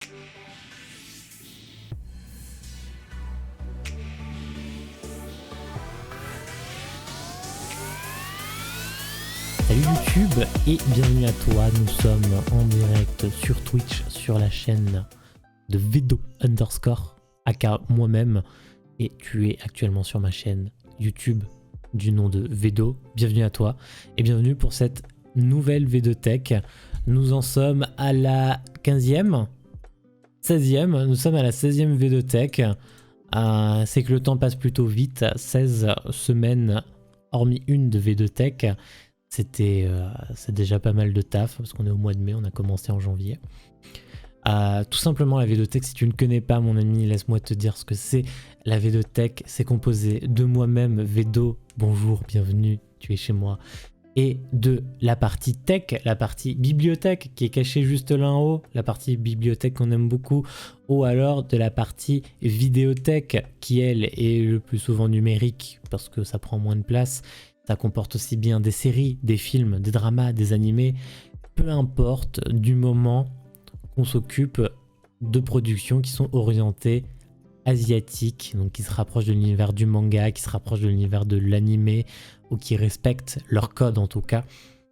Salut YouTube et bienvenue à toi, nous sommes en direct sur Twitch sur la chaîne de Vedo _ aka moi-même et tu es actuellement sur ma chaîne YouTube du nom de Vedo. Bienvenue à toi et bienvenue pour cette nouvelle Vedotech. Nous en sommes à la 15e 16e, nous sommes à la 16e Vedotech. C'est que le temps passe plutôt vite, 16 semaines hormis une de Vedotech. C'est déjà pas mal de taf parce qu'on est au mois de mai, on a commencé en janvier. Tout simplement la Vedotech, si tu ne connais pas mon ami, laisse-moi te dire ce que c'est. La Vedotech, c'est composé de moi-même, Vedo, bonjour, bienvenue, tu es chez moi, et de la partie tech, la partie bibliothèque qui est cachée juste là en haut, la partie bibliothèque qu'on aime beaucoup, ou alors de la partie vidéothèque qui elle est le plus souvent numérique parce que ça prend moins de place. Ça comporte aussi bien des séries, des films, des dramas, des animés, peu importe du moment qu'on s'occupe de productions qui sont orientées asiatiques, donc qui se rapprochent de l'univers du manga, qui se rapprochent de l'univers de l'animé, ou qui respectent leur code en tout cas,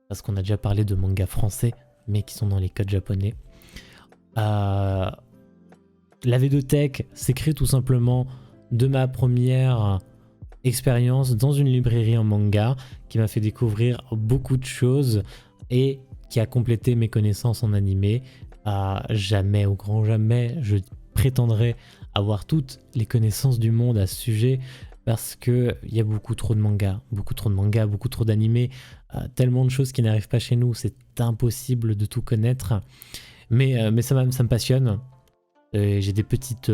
parce qu'on a déjà parlé de mangas français, mais qui sont dans les codes japonais. La Vedotech s'écrit tout simplement de ma première expérience dans une librairie en manga qui m'a fait découvrir beaucoup de choses et qui a complété mes connaissances en animé. Jamais, au grand jamais, je prétendrai avoir toutes les connaissances du monde à ce sujet parce qu'il y a beaucoup trop de mangas, beaucoup trop d'animés, tellement de choses qui n'arrivent pas chez nous, c'est impossible de tout connaître. Mais ça me passionne. J'ai des petites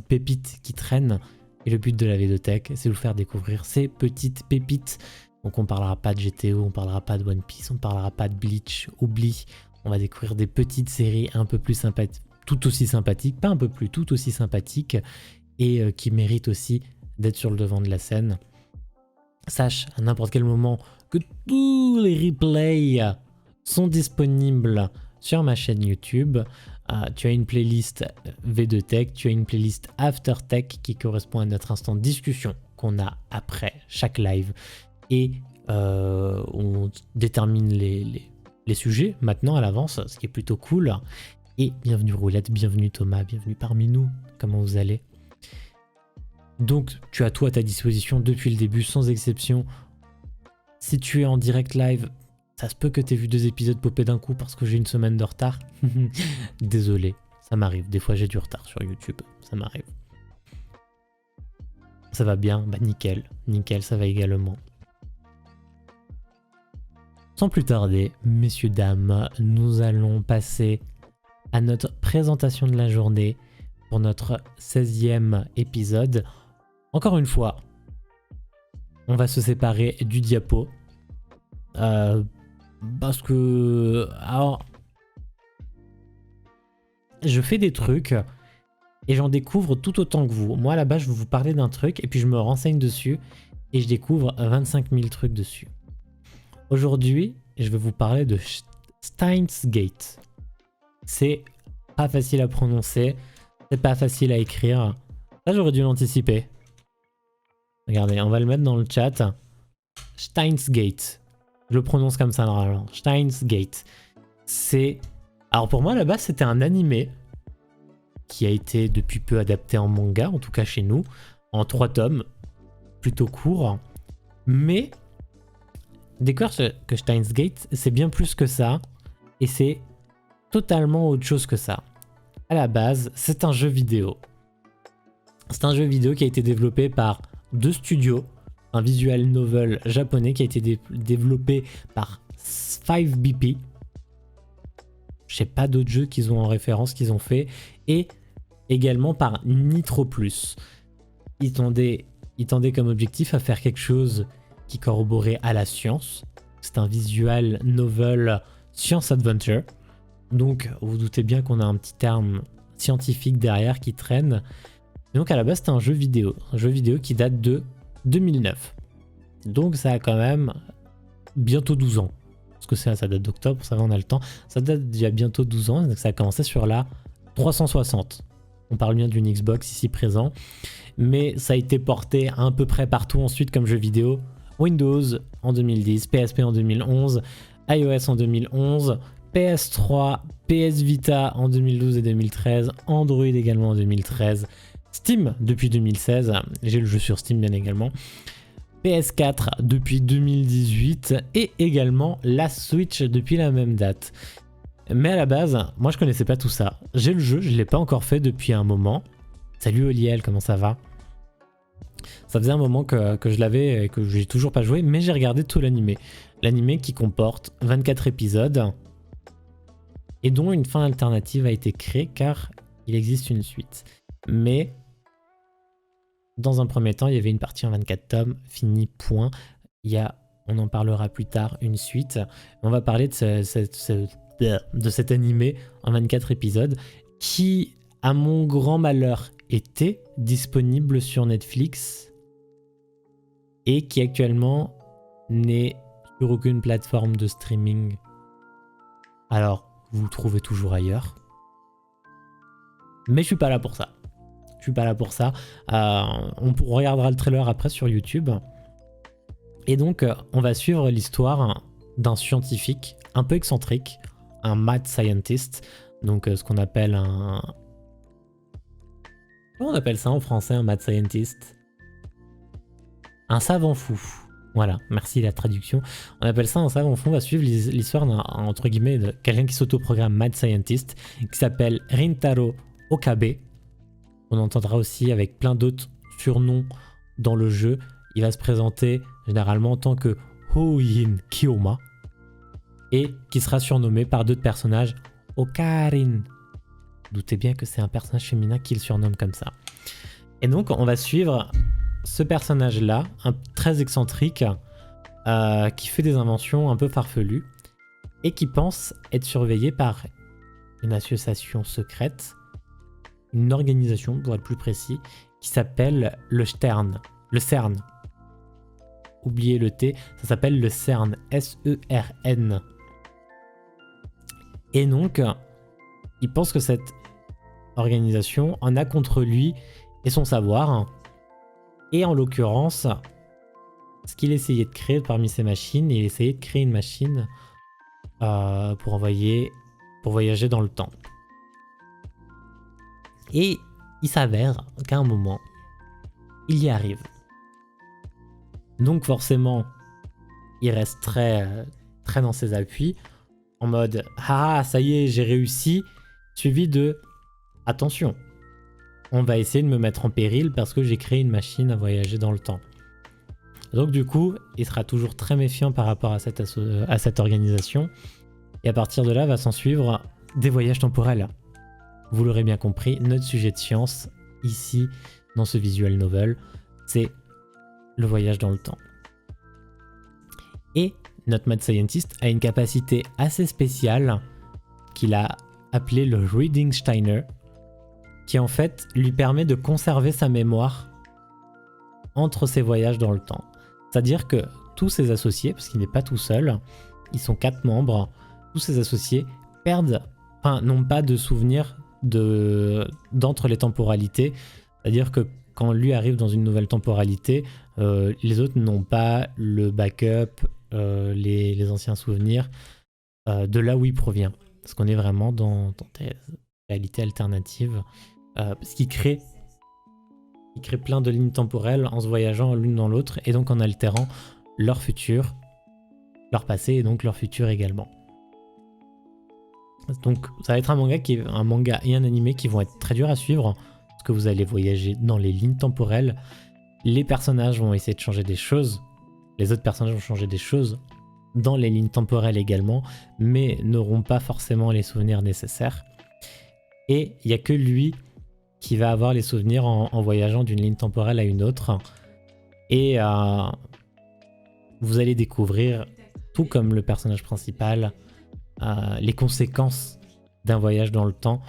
pépites qui traînent. Et le but de la Vedotech, c'est de vous faire découvrir ces petites pépites. Donc on parlera pas de GTO, on parlera pas de One Piece, on parlera pas de Bleach, oublie. On va découvrir des petites séries un peu plus sympathiques, tout aussi sympathiques, pas un peu plus, tout aussi sympathiques, et qui méritent aussi d'être sur le devant de la scène. Sache à n'importe quel moment que tous les replays sont disponibles sur ma chaîne YouTube. Tu as une playlist V2Tech, tu as une playlist After Tech qui correspond à notre instant de discussion qu'on a après chaque live. Et on détermine les sujets maintenant à l'avance, ce qui est plutôt cool. Et bienvenue Roulette, bienvenue Thomas, bienvenue parmi nous. Comment vous allez? Donc tu as tout à ta disposition depuis le début sans exception. Si tu es en direct live, ça se peut que tu aies vu 2 épisodes popper d'un coup parce que j'ai une semaine de retard. Désolé, ça m'arrive. Des fois j'ai du retard sur YouTube, ça m'arrive. Ça va bien? Bah nickel, nickel, ça va également. Sans plus tarder, messieurs, dames, nous allons passer à notre présentation de la journée pour notre 16e épisode. Encore une fois, on va se séparer du diapo. Parce que... Alors, je fais des trucs et j'en découvre tout autant que vous. Moi, à la base, je vais vous parler d'un truc et puis je me renseigne dessus et je découvre 25 000 trucs dessus. Aujourd'hui, je vais vous parler de Steins Gate. C'est pas facile à prononcer, c'est pas facile à écrire. Ça, j'aurais dû l'anticiper. Regardez, on va le mettre dans le chat. Steins Gate. Je le prononce comme ça normalement. Steins Gate. C'est... Alors pour moi, à la base, c'était un animé qui a été depuis peu adapté en manga, en tout cas chez nous, en 3 tomes, plutôt court. Mais découvre que Steins Gate, c'est bien plus que ça, et c'est totalement autre chose que ça. À la base, c'est un jeu vidéo. C'est un jeu vidéo qui a été développé par 2 studios, un visual novel japonais qui a été développé par 5BP. Je sais pas d'autres jeux qu'ils ont en référence qu'ils ont fait, et également par Nitro Plus. Ils tendaient comme objectif à faire quelque chose qui corroborait à la science. C'est un visual novel science adventure. Donc vous doutez bien qu'on a un petit terme scientifique derrière qui traîne. Et donc à la base c'était un jeu vidéo qui date de 2009. Donc ça a quand même bientôt 12 ans. Parce que ça date d'octobre, ça va, on a le temps. Ça date d'il y a bientôt 12 ans, donc ça a commencé sur la 360. On parle bien d'une Xbox ici présent, mais ça a été porté à peu près partout ensuite comme jeu vidéo. Windows en 2010, PSP en 2011, iOS en 2011, PS3, PS Vita en 2012 et 2013, Android également en 2013, Steam depuis 2016, j'ai le jeu sur Steam bien également, PS4 depuis 2018 et également la Switch depuis la même date. Mais à la base, moi je connaissais pas tout ça. J'ai le jeu, je l'ai pas encore fait depuis un moment. Salut Oliel, comment ça va? Ça faisait un moment que je l'avais et que j'ai toujours pas joué, mais j'ai regardé tout l'animé. L'animé qui comporte 24 épisodes et dont une fin alternative a été créée car il existe une suite. Mais dans un premier temps, il y avait une partie en 24 tomes, fini, point. Il y a, on en parlera plus tard, une suite. On va parler de cet animé en 24 épisodes qui, à mon grand malheur, était disponible sur Netflix et qui actuellement n'est sur aucune plateforme de streaming. Alors, vous le trouvez toujours ailleurs. Mais je suis pas là pour ça. Je suis pas là pour ça. On regardera le trailer après sur YouTube. Et donc, on va suivre l'histoire d'un scientifique un peu excentrique, un mad scientist, donc ce qu'on appelle un... Comment on appelle ça en français, un mad scientist? Un savant fou. Voilà, merci la traduction. On appelle ça un savant fou. On va suivre l'histoire d'un, entre guillemets, de quelqu'un qui s'autoprogramme mad scientist, qui s'appelle Rintaro Okabe. On entendra aussi avec plein d'autres surnoms dans le jeu. Il va se présenter généralement en tant que Houyin Kyoma et qui sera surnommé par d'autres personnages Okarin. Doutez bien que c'est un personnage féminin qui le surnomme comme ça. Et donc on va suivre ce personnage-là, très excentrique, qui fait des inventions un peu farfelues et qui pense être surveillé par une association secrète, une organisation pour être plus précis, qui s'appelle le CERN. Le CERN. Oubliez le T, ça s'appelle le CERN. S-E-R-N. Et donc, il pense que cette organisation en a contre lui et son savoir. Et en l'occurrence, ce qu'il essayait de créer parmi ces machines, il essayait de créer une machine pour voyager dans le temps. Et il s'avère qu'à un moment, il y arrive. Donc forcément, il reste très dans ses appuis, en mode « Ah, ça y est, j'ai réussi », suivi de « Attention, on va essayer de me mettre en péril parce que j'ai créé une machine à voyager dans le temps. » Donc du coup, il sera toujours très méfiant par rapport à cette organisation. Et à partir de là, va s'en suivre des voyages temporels. Vous l'aurez bien compris, notre sujet de science, ici, dans ce visual novel, c'est le voyage dans le temps. Et notre mad scientist a une capacité assez spéciale qu'il a appelée le Reading Steiner, qui en fait lui permet de conserver sa mémoire entre ses voyages dans le temps. C'est-à-dire que tous ses associés, parce qu'il n'est pas tout seul, ils sont 4 membres, tous ses associés n'ont pas de souvenirs d'entre les temporalités. C'est-à-dire que quand lui arrive dans une nouvelle temporalité, les autres n'ont pas le backup, les anciens souvenirs de là où il provient. Parce qu'on est vraiment dans des réalités alternatives. Parce qu'il crée plein de lignes temporelles en se voyageant l'une dans l'autre et donc en altérant leur futur, leur passé et donc leur futur également. Donc ça va être un manga et un animé qui vont être très durs à suivre parce que vous allez voyager dans les lignes temporelles. Les personnages vont essayer de changer des choses, les autres personnages vont changer des choses dans les lignes temporelles également, mais n'auront pas forcément les souvenirs nécessaires. Et il n'y a que lui qui va avoir les souvenirs en voyageant d'une ligne temporelle à une autre. Et vous allez découvrir, tout comme le personnage principal, les conséquences d'un voyage dans le temps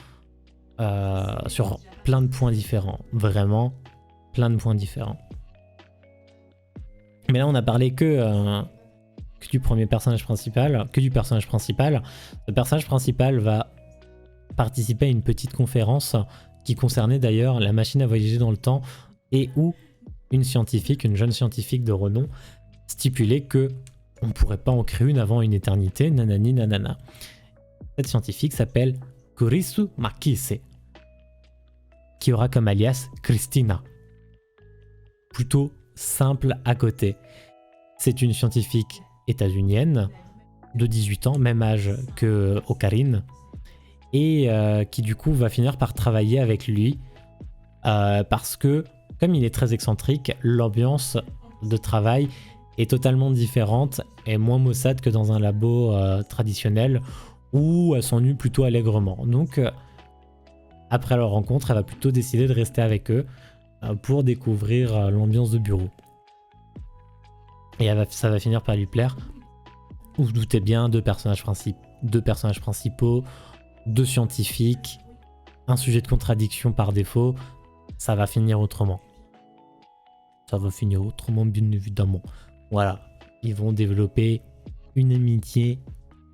sur plein de points différents. Vraiment, plein de points différents. Mais là, on a parlé que du personnage principal. Le personnage principal va participer à une petite conférence qui concernait d'ailleurs la machine à voyager dans le temps et où une scientifique, une jeune scientifique de renom, stipulait que on ne pourrait pas en créer une avant une éternité, nanani nanana. Cette scientifique s'appelle Kurisu Makise, qui aura comme alias Christina. Plutôt simple à côté. C'est une scientifique états-unienne de 18 ans, même âge que Ocarine, et qui du coup va finir par travailler avec lui parce que, comme il est très excentrique, l'ambiance de travail est totalement différente et moins maussade que dans un labo traditionnel où elle s'ennuie plutôt allègrement. Donc, après leur rencontre, elle va plutôt décider de rester avec eux pour découvrir l'ambiance de bureau. Et ça va finir par lui plaire. Vous vous doutez bien, deux personnages principaux, deux scientifiques, un sujet de contradiction par défaut, ça va finir autrement. Ça va finir autrement, bien évidemment. Voilà, ils vont développer une amitié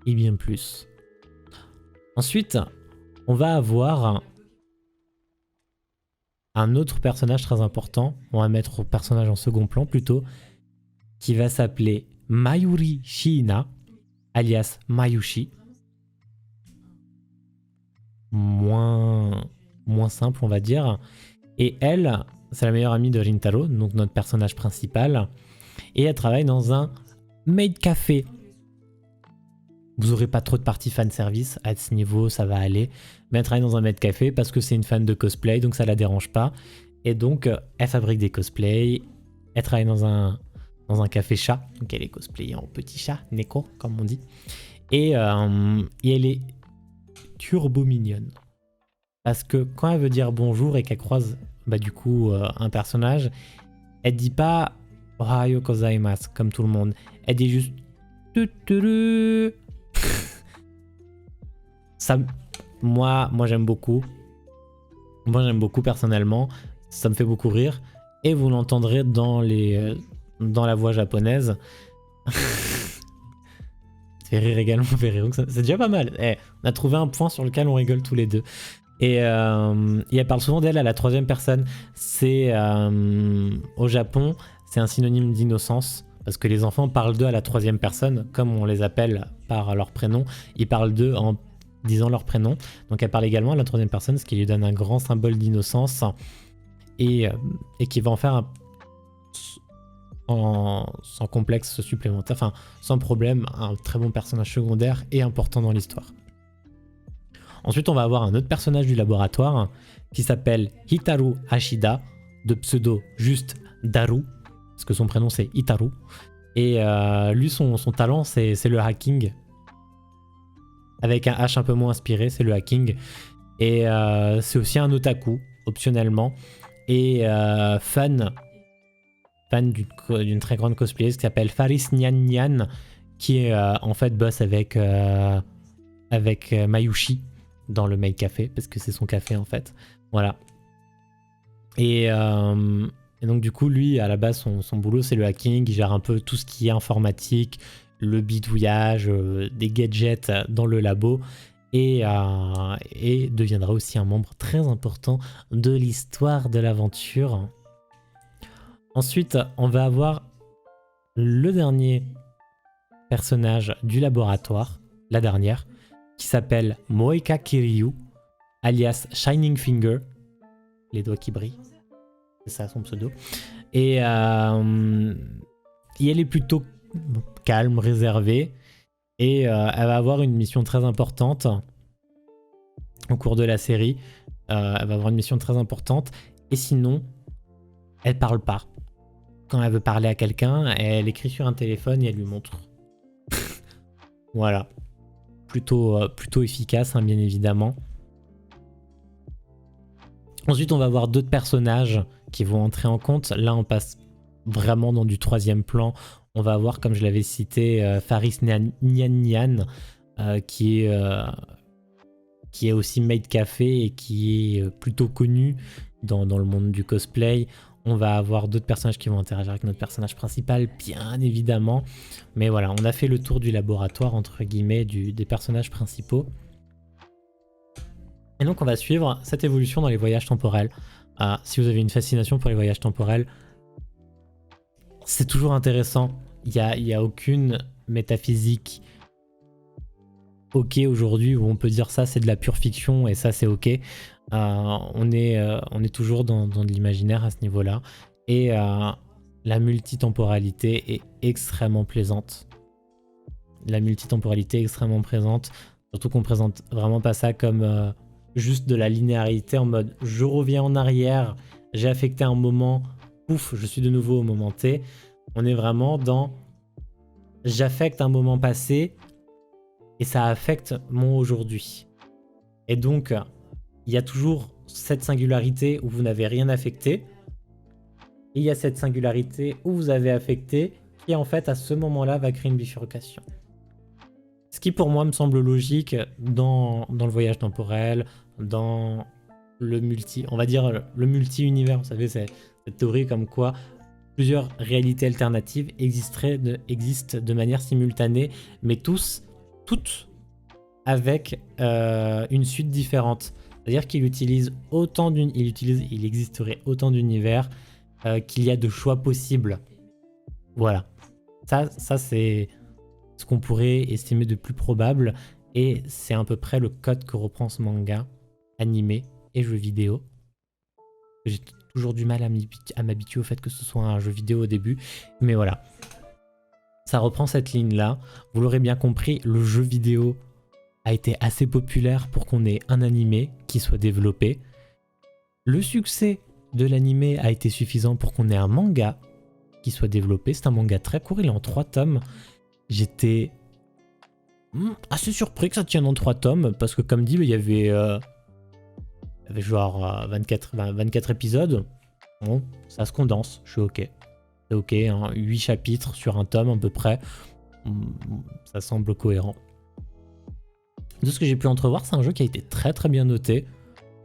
et bien plus. Ensuite, on va avoir un autre personnage très important, on va mettre au personnage en second plan plutôt, qui va s'appeler Mayuri Shiina, alias Mayushi. Moins simple, on va dire. Et elle, c'est la meilleure amie de Rintaro, donc notre personnage principal. Et elle travaille dans un maid café. Vous aurez pas trop de partie fanservice, à ce niveau ça va aller. Mais elle travaille dans un maid café parce que c'est une fan de cosplay, donc ça la dérange pas. Et donc elle fabrique des cosplays. Elle travaille dans un café chat, donc elle est cosplayée en petit chat, Neko, comme on dit. Et elle est turbo mignonne. Parce que quand elle veut dire bonjour et qu'elle croise du coup un personnage, elle dit pas Ohayo gozaimasu comme tout le monde. Elle dit juste ça, moi j'aime beaucoup. Moi j'aime beaucoup personnellement. Ça me fait beaucoup rire. Et vous l'entendrez dans la voix japonaise. Fait rire également, fait rire. C'est déjà pas mal. On a trouvé un point sur lequel on rigole tous les deux. Et elle parle souvent d'elle à la troisième personne. C'est au Japon, c'est un synonyme d'innocence parce que les enfants parlent d'eux à la troisième personne, comme on les appelle par leur prénom. Ils parlent d'eux en disant leur prénom. Donc elle parle également à la troisième personne, ce qui lui donne un grand symbole d'innocence et qui va en faire sans complexe supplémentaire, enfin sans problème, un très bon personnage secondaire et important dans l'histoire. Ensuite, on va avoir un autre personnage du laboratoire qui s'appelle Hitaru Ashida, de pseudo juste Daru, parce que son prénom c'est Hitaru. Et lui, son talent, c'est le hacking. Avec un H un peu moins inspiré, c'est le hacking. Et c'est aussi un otaku, optionnellement. Et fan d'une très grande cosplayeuse qui s'appelle Faris Nyan Nyan, qui est en fait boss avec Mayushi dans le maid café, parce que c'est son café en fait. Voilà. Et donc du coup, lui, à la base, son boulot, c'est le hacking. Il gère un peu tout ce qui est informatique, le bidouillage, des gadgets dans le labo. Et deviendra aussi un membre très important de l'histoire de l'aventure. Ensuite, on va avoir le dernier personnage du laboratoire, la dernière, qui s'appelle Moeka Kiryu, alias Shining Finger, les doigts qui brillent, c'est ça son pseudo. Et elle est plutôt calme, réservée, et elle va avoir une mission très importante au cours de la série. Elle va avoir une mission très importante, et sinon, elle parle pas. Quand elle veut parler à quelqu'un, elle écrit sur un téléphone et elle lui montre. Voilà. Plutôt efficace, hein, bien évidemment. Ensuite, on va avoir d'autres personnages qui vont entrer en compte. Là, on passe vraiment dans du troisième plan. On va avoir, comme je l'avais cité, Faris Nyan Nyan, qui est aussi maid café et qui est plutôt connu dans le monde du cosplay. On va avoir d'autres personnages qui vont interagir avec notre personnage principal, bien évidemment. Mais voilà, on a fait le tour du laboratoire, entre guillemets, des personnages principaux. Et donc on va suivre cette évolution dans les voyages temporels. Si vous avez une fascination pour les voyages temporels, c'est toujours intéressant. Il y a aucune métaphysique ok aujourd'hui où on peut dire ça c'est de la pure fiction et ça c'est ok. On est toujours dans de l'imaginaire à ce niveau-là. Et la multitemporalité est extrêmement plaisante. La multitemporalité est extrêmement présente. Surtout qu'on présente vraiment pas ça comme juste de la linéarité en mode je reviens en arrière, j'ai affecté un moment, pouf, je suis de nouveau au moment T. On est vraiment dans j'affecte un moment passé et ça affecte mon aujourd'hui. Et donc, il y a toujours cette singularité où vous n'avez rien affecté. Et il y a cette singularité où vous avez affecté qui en fait à ce moment-là va créer une bifurcation. Ce qui pour moi me semble logique dans le voyage temporel, dans le on va dire le multi-univers. Vous savez, c'est cette théorie comme quoi plusieurs réalités alternatives existent de manière simultanée, mais toutes avec une suite différente. C'est-à-dire qu'il existerait autant d'univers qu'il y a de choix possibles. Voilà. Ça c'est ce qu'on pourrait estimer de plus probable, et c'est à peu près le code que reprend ce manga, animé et jeu vidéo. J'ai toujours du mal à m'habituer au fait que ce soit un jeu vidéo au début, mais voilà. Ça reprend cette ligne-là. Vous l'aurez bien compris, le jeu vidéo a été assez populaire pour qu'on ait un animé qui soit développé. Le succès de l'animé a été suffisant pour qu'on ait un manga qui soit développé. C'est un manga très court, il est en 3 tomes. J'étais assez surpris que ça tienne en 3 tomes, parce que comme dit, il y avait genre 24 épisodes. Bon, ça se condense, je suis ok. C'est ok, hein, 8 chapitres sur un tome à peu près. Ça semble cohérent. De ce que j'ai pu entrevoir, c'est un jeu qui a été très très bien noté.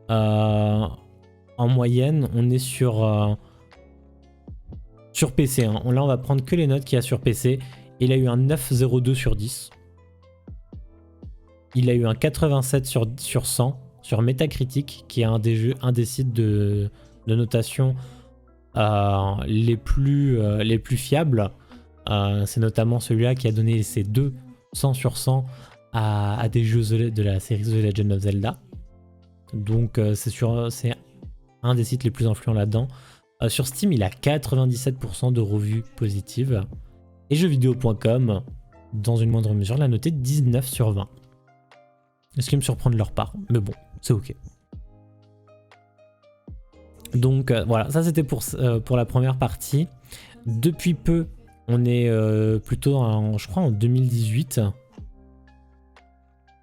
En moyenne, on est sur PC. Hein. Là, on va prendre que les notes qu'il y a sur PC. Il a eu un 9,02 sur 10. Il a eu un 87 sur 100 sur Metacritic, qui est un des sites de notation les plus fiables. C'est notamment celui-là qui a donné ses 200 sur 100 à des jeux de la série The Legend of Zelda. Donc c'est un des sites les plus influents là-dedans. Sur Steam, il a 97% de revues positives. Et jeuxvideo.com, dans une moindre mesure, l'a noté 19 sur 20. Ce qui me surprend de leur part, mais bon, c'est ok. Donc voilà, ça c'était pour la première partie. Depuis peu, on est plutôt je crois en 2018.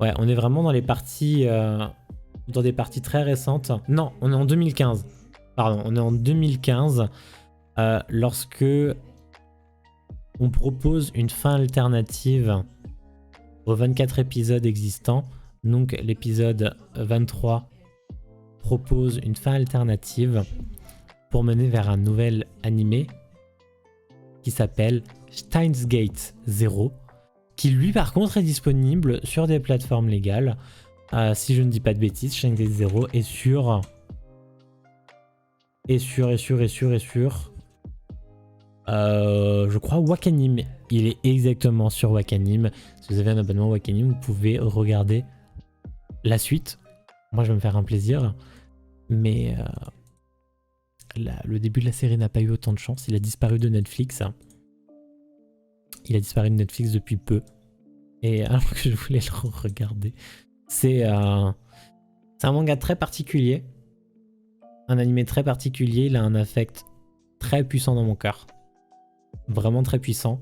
Ouais, on est vraiment dans les parties, dans des parties très récentes. Non, on est en 2015. Pardon, on est en 2015 lorsque on propose une fin alternative aux 24 épisodes existants. Donc l'épisode 23 propose une fin alternative pour mener vers un nouvel animé qui s'appelle Steins Gate 0, qui lui par contre est disponible sur des plateformes légales. Si je ne dis pas de bêtises, Steins Gate 0 est sur je crois Wakanim. Il est exactement sur Wakanim. Si vous avez un abonnement Wakanim, vous pouvez regarder la suite. Moi je vais me faire un plaisir, mais le début de la série n'a pas eu autant de chance. Il a disparu de Netflix. Il a disparu de Netflix depuis peu, et alors que je voulais le regarder. C'est un manga très particulier, un animé très particulier. Il a un affect très puissant dans mon cœur, vraiment très puissant,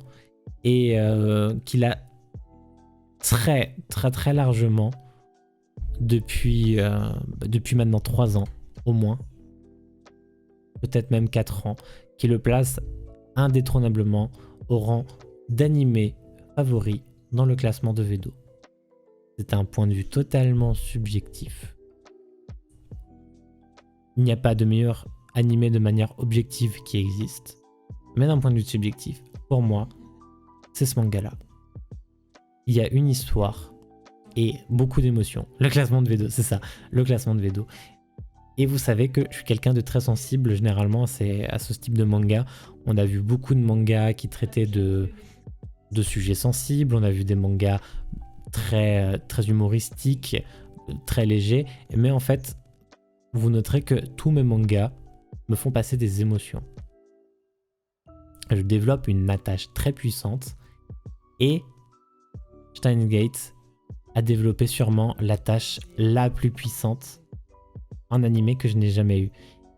et qu'il a très très très largement depuis maintenant 3 ans au moins, peut-être même 4 ans, qui le place indétrônablement au rang d'animé favori dans le classement de Vedo. C'est un point de vue totalement subjectif. Il n'y a pas de meilleur animé de manière objective qui existe, mais d'un point de vue subjectif, pour moi, c'est ce manga-là. Il y a une histoire et beaucoup d'émotions. Le classement de V2, c'est ça, le classement de V2. Et vous savez que je suis quelqu'un de très sensible généralement à ce type de manga. On a vu beaucoup de mangas qui traitaient de sujets sensibles, on a vu des mangas très humoristiques, très légers, mais en fait, vous noterez que tous mes mangas me font passer des émotions. Je développe une attache très puissante et Steins Gate a développé sûrement l'attache la plus puissante en animé que je n'ai jamais eu.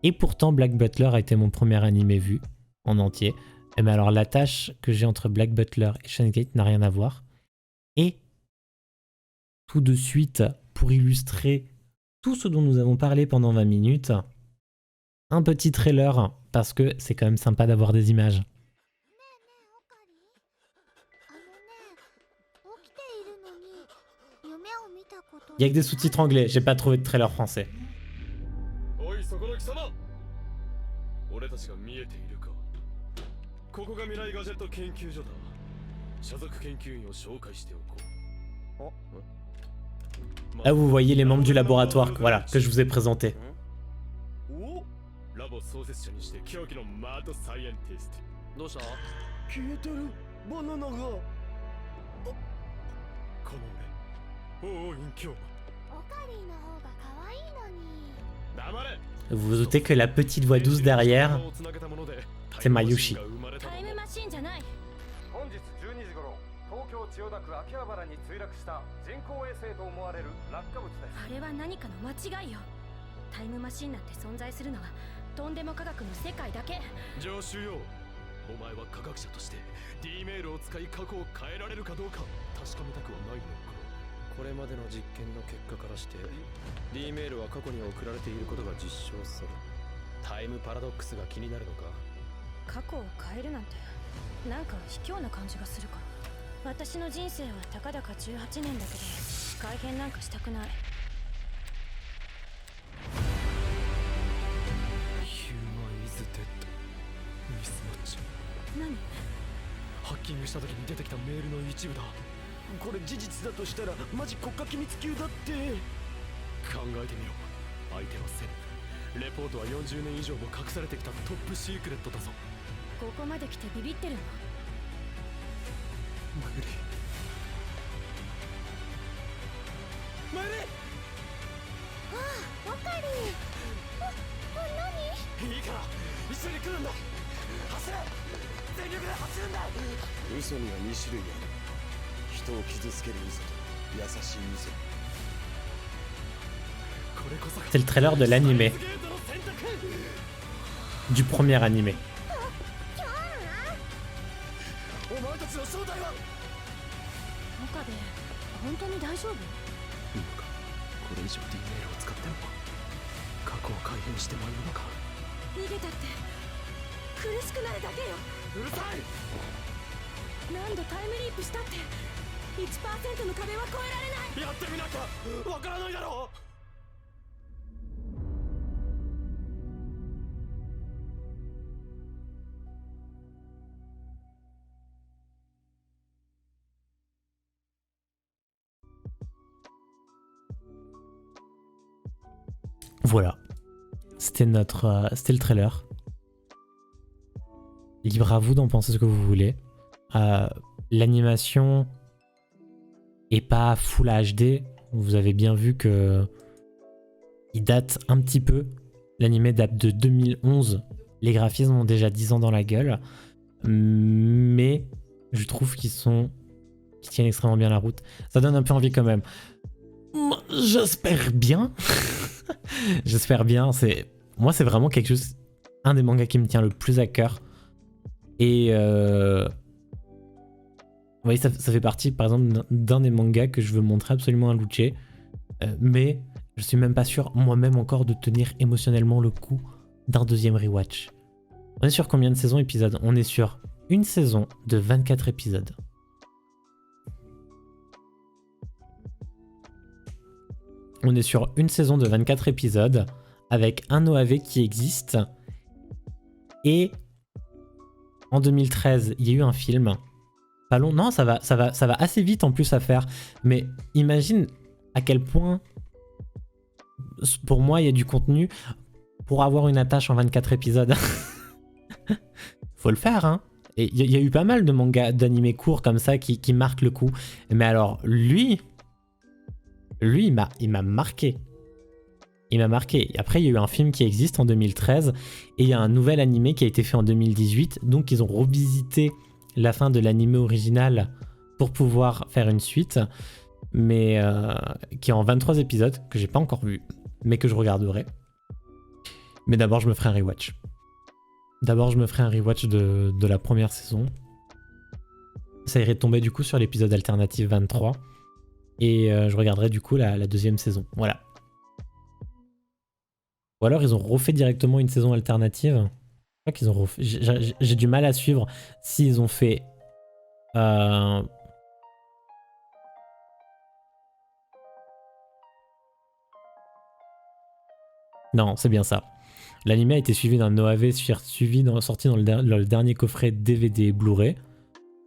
Et pourtant, Black Butler a été mon premier animé vu en entier. Et bien alors, l'attache que j'ai entre Black Butler et Steins Gate n'a rien à voir. Et tout de suite, pour illustrer tout ce dont nous avons parlé pendant 20 minutes, un petit trailer, parce que c'est quand même sympa d'avoir des images. Il y a que des sous-titres anglais, j'ai pas trouvé de trailer français. Là vous voyez les membres du laboratoire voilà, que je vous ai présenté. Vous vous doutez que la petite voix douce derrière, c'est Mayushi. C'est le trailer de l'animé. Du premier animé. Voilà, c'était le trailer. Libre à vous d'en penser ce que vous voulez. L'animation est pas full HD. Vous avez bien vu que il date un petit peu. L'animé date de 2011. Les graphismes ont déjà 10 ans dans la gueule, mais je trouve qu'ils tiennent extrêmement bien la route. Ça donne un peu envie quand même. J'espère bien. J'espère bien. Moi, c'est vraiment quelque chose, un des mangas qui me tient le plus à cœur. Et oui, ça fait partie, par exemple, d'un des mangas que je veux montrer absolument à Luce. Mais je suis même pas sûr, moi-même encore, de tenir émotionnellement le coup d'un deuxième rewatch. On est sur combien de saisons épisodes? On est sur une saison de 24 épisodes. On est sur une saison de 24 épisodes avec un OAV qui existe. Et en 2013, il y a eu un film Pas long. Non, ça va assez vite en plus à faire. Mais imagine à quel point, pour moi, il y a du contenu pour avoir une attache en 24 épisodes. Faut le faire, hein. Et il y a eu pas mal de mangas, d'animés courts comme ça qui marquent le coup. Mais alors, lui il m'a marqué. Il m'a marqué. Après, il y a eu un film qui existe en 2013 et il y a un nouvel animé qui a été fait en 2018. Donc, ils ont revisité la fin de l'animé original pour pouvoir faire une suite, mais qui est en 23 épisodes, que j'ai pas encore vu, mais que je regarderai. Mais d'abord, je me ferai un rewatch. D'abord, je me ferai un rewatch de la première saison. Ça irait tomber du coup sur l'épisode alternatif 23. Et je regarderai du coup la deuxième saison. Voilà. Ou alors ils ont refait directement une saison alternative. Je crois qu'ils ont refait. J'ai du mal à suivre s'ils ont fait. Non, c'est bien ça. L'anime a été suivi d'un OAV sorti dans le dernier coffret DVD Blu-ray.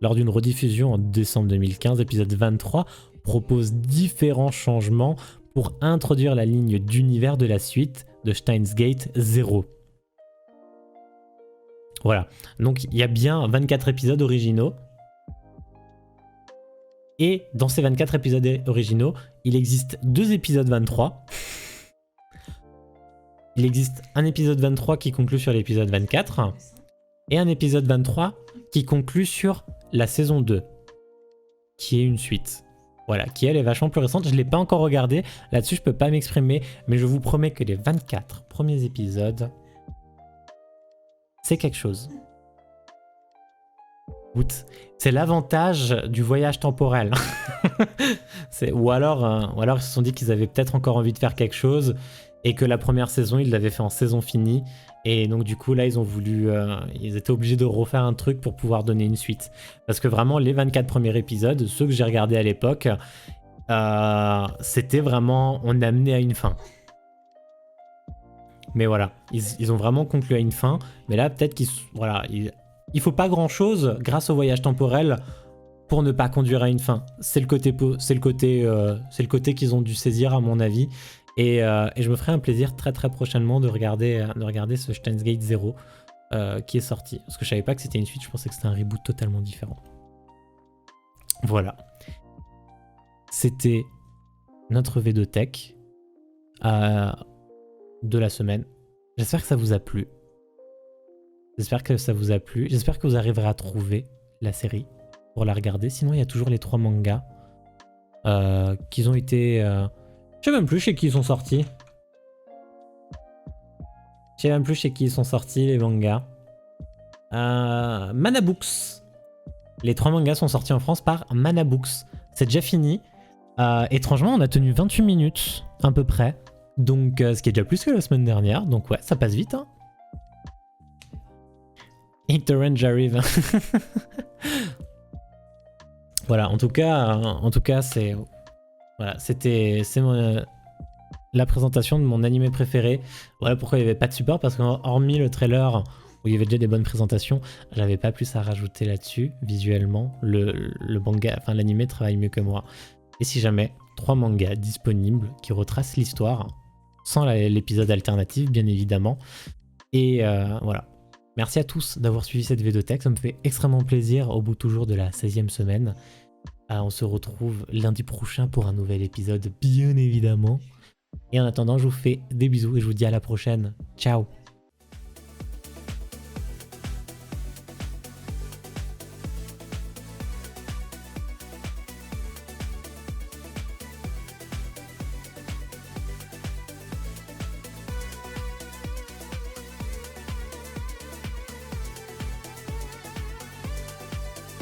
Lors d'une rediffusion en décembre 2015, épisode 23 propose différents changements pour introduire la ligne d'univers de la suite de Steins Gate 0. Voilà, donc il y a bien 24 épisodes originaux. Et dans ces 24 épisodes originaux, il existe 2 épisodes 23. Il existe un épisode 23 qui conclut sur l'épisode 24 et un épisode 23 qui conclut sur la saison 2, qui est une suite. Voilà, qui elle est vachement plus récente. Je ne l'ai pas encore regardé, là-dessus je peux pas m'exprimer, mais je vous promets que les 24 premiers épisodes, c'est quelque chose. C'est l'avantage du voyage temporel. ou alors ils se sont dit qu'ils avaient peut-être encore envie de faire quelque chose et que la première saison, ils l'avaient fait en saison finie. Et donc du coup, là, ils ont voulu... ils étaient obligés de refaire un truc pour pouvoir donner une suite. Parce que vraiment, les 24 premiers épisodes, ceux que j'ai regardés à l'époque, c'était vraiment... On amenait à une fin. Mais voilà, ils ont vraiment conclu à une fin. Mais là, peut-être qu'ils... Voilà, il faut pas grand-chose grâce au voyage temporel pour ne pas conduire à une fin. C'est le côté qu'ils ont dû saisir, à mon avis. Et je me ferai un plaisir très très prochainement de regarder ce Steins Gate 0 qui est sorti. Parce que je savais pas que c'était une suite, je pensais que c'était un reboot totalement différent. Voilà. C'était notre V2 Tech de la semaine. J'espère que ça vous a plu. J'espère que vous arriverez à trouver la série pour la regarder. Sinon, il y a toujours les 3 mangas qui ont été... Je sais même plus chez qui ils sont sortis. Les mangas. Mana Books. Les 3 mangas sont sortis en France par Mana Books. C'est déjà fini. Étrangement, on a tenu 28 minutes, à peu près. Donc, ce qui est déjà plus que la semaine dernière. Donc ouais, ça passe vite, hein. Ignorant arrive. Voilà, en tout cas, c'est... Voilà, c'est la présentation de mon animé préféré. Voilà pourquoi il n'y avait pas de support, parce qu'hormis le trailer où il y avait déjà des bonnes présentations, j'avais pas plus à rajouter là-dessus. Visuellement, le manga, enfin l'animé travaille mieux que moi. Et si jamais, 3 mangas disponibles qui retracent l'histoire, sans l'épisode alternatif bien évidemment. Et voilà. Merci à tous d'avoir suivi cette V2 Tech, ça me fait extrêmement plaisir au bout toujours de la 16e semaine. On se retrouve lundi prochain pour un nouvel épisode, bien évidemment. Et en attendant, je vous fais des bisous et je vous dis à la prochaine. Ciao!